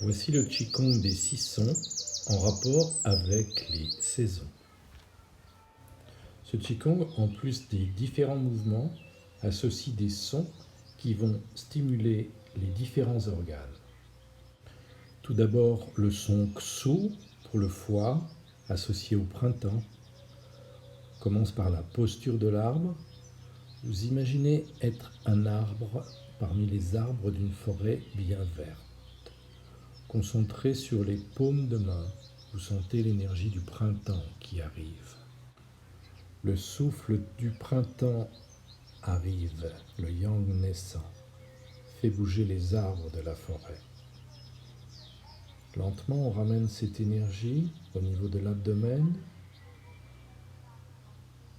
Voici le Qigong des 6 sons en rapport avec les saisons. Ce Qigong, en plus des différents mouvements, associe des sons qui vont stimuler les différents organes. Tout d'abord, le son Xu pour le foie, associé au printemps. On commence par la posture de l'arbre. Vous imaginez être un arbre parmi les arbres d'une forêt bien verte. Concentré sur les paumes de main, vous sentez l'énergie du printemps qui arrive. Le souffle du printemps arrive, le yang naissant, fait bouger les arbres de la forêt. Lentement, on ramène cette énergie au niveau de l'abdomen.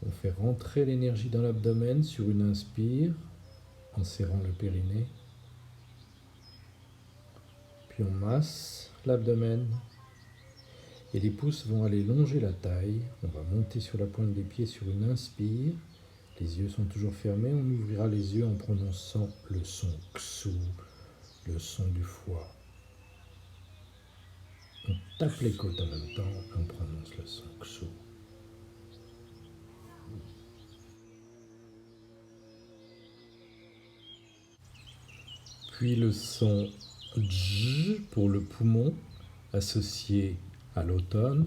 On fait rentrer l'énergie dans l'abdomen sur une inspire, en serrant le périnée. Puis on masse l'abdomen. Et les pouces vont aller longer la taille. On va monter sur la pointe des pieds sur une inspire. Les yeux sont toujours fermés. On ouvrira les yeux en prononçant le son Xu, le son du foie. On tape les côtes en même temps et on prononce le son Xu. Puis le son J pour le poumon, associé à l'automne.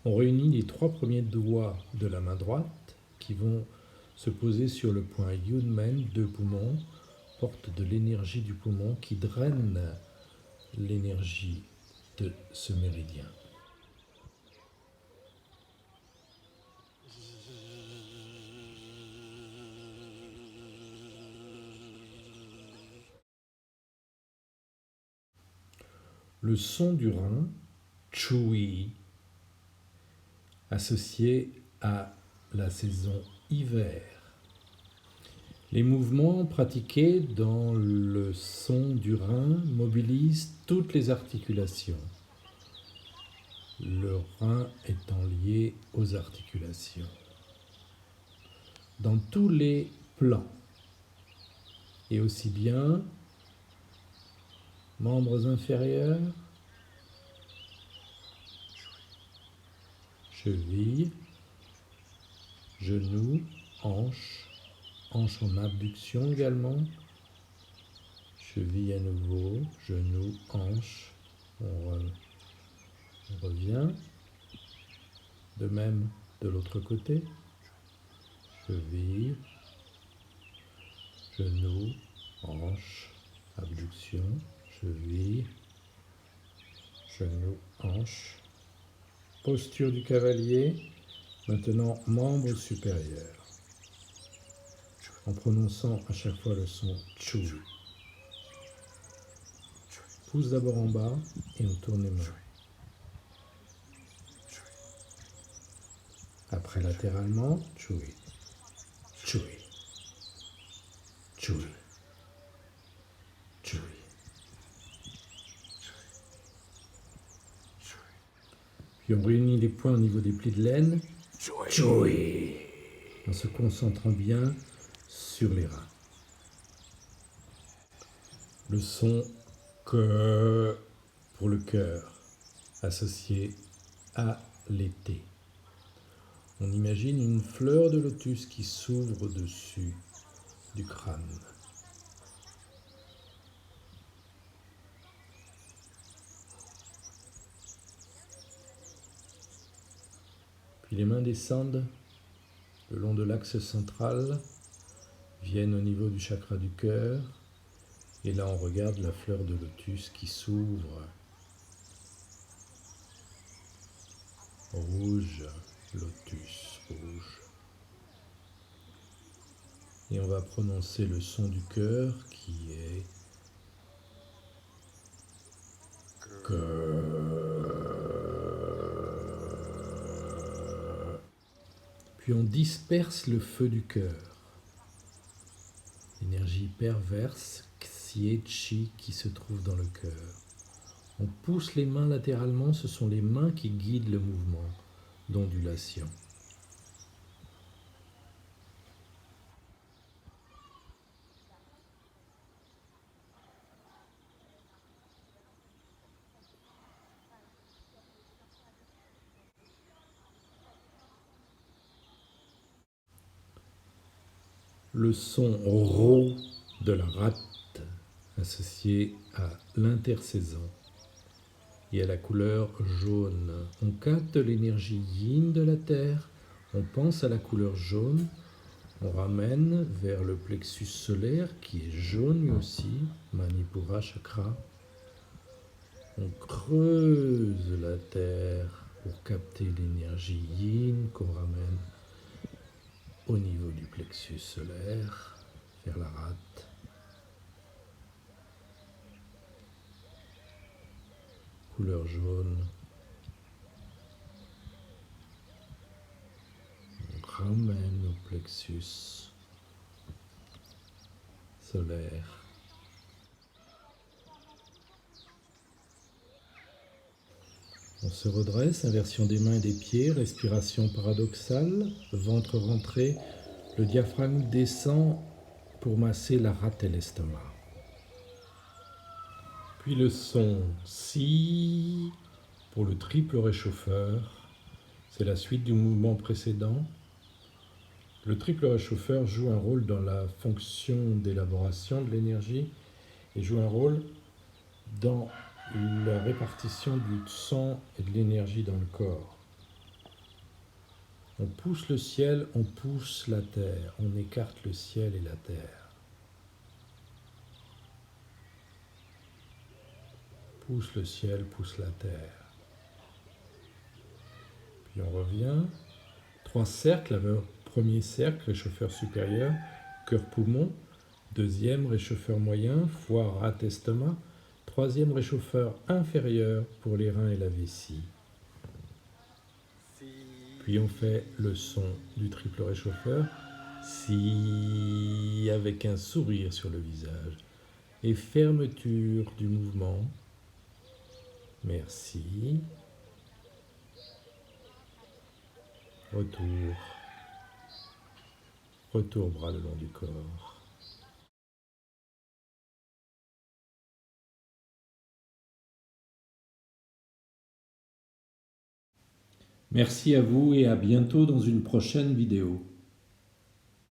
On réunit les 3 premiers doigts de la main droite qui vont se poser sur le point Yunmen, 2 poumons, porte de l'énergie du poumon qui draine l'énergie de ce méridien. Le son du rein, Chui, associé à la saison hiver. Les mouvements pratiqués dans le son du rein mobilisent toutes les articulations, le rein étant lié aux articulations. Dans tous les plans, et aussi bien membres inférieurs, cheville, genoux, hanches, hanches en abduction également, cheville à nouveau, genoux, hanches, on revient, de même de l'autre côté, cheville, genoux, hanches, abduction, cheville, genoux, hanches, posture du cavalier, maintenant membre supérieur, en prononçant à chaque fois le son Chu. Pouce d'abord en bas et on tourne les mains. Après latéralement, Chui, Chui, Chui, Chui. Puis on réunit les poings au niveau des plis de laine, Chui, en se concentrant bien sur les reins. Le son que pour le cœur, associé à l'été. On imagine une fleur de lotus qui s'ouvre au-dessus du crâne. Puis les mains descendent le long de l'axe central, viennent au niveau du chakra du cœur. Et là, on regarde la fleur de lotus qui s'ouvre. Rouge, lotus, rouge. Et on va prononcer le son du cœur qui est cœur. Puis on disperse le feu du cœur. L'énergie perverse, Xie Chi, qui se trouve dans le cœur. On pousse les mains latéralement, ce sont les mains qui guident le mouvement d'ondulation. Le son rau de la rate associé à l'intersaison et à la couleur jaune. On capte l'énergie yin de la terre, on pense à la couleur jaune, on ramène vers le plexus solaire qui est jaune lui aussi, Manipura chakra. On creuse la terre pour capter l'énergie yin qu'on ramène au niveau du plexus solaire, vers la rate. Couleur jaune. On ramène au plexus solaire. On se redresse, inversion des mains et des pieds, respiration paradoxale, ventre rentré, le diaphragme descend pour masser la rate et l'estomac. Puis le son Si pour le triple réchauffeur, c'est la suite du mouvement précédent. Le triple réchauffeur joue un rôle dans la fonction d'élaboration de l'énergie et joue un rôle dans la répartition du sang et de l'énergie dans le corps. On pousse le ciel, on pousse la terre, on écarte le ciel et la terre. Pousse le ciel, pousse la terre. Puis on revient. 3 cercles. Premier cercle, réchauffeur supérieur, cœur-poumon. Deuxième, réchauffeur moyen, foie, rate, estomac. Troisième, réchauffeur inférieur pour les reins et la vessie. Puis on fait le son du triple réchauffeur, Si, avec un sourire sur le visage. Et fermeture du mouvement. Merci. Retour. Retour bras le long du corps. Merci à vous et à bientôt dans une prochaine vidéo.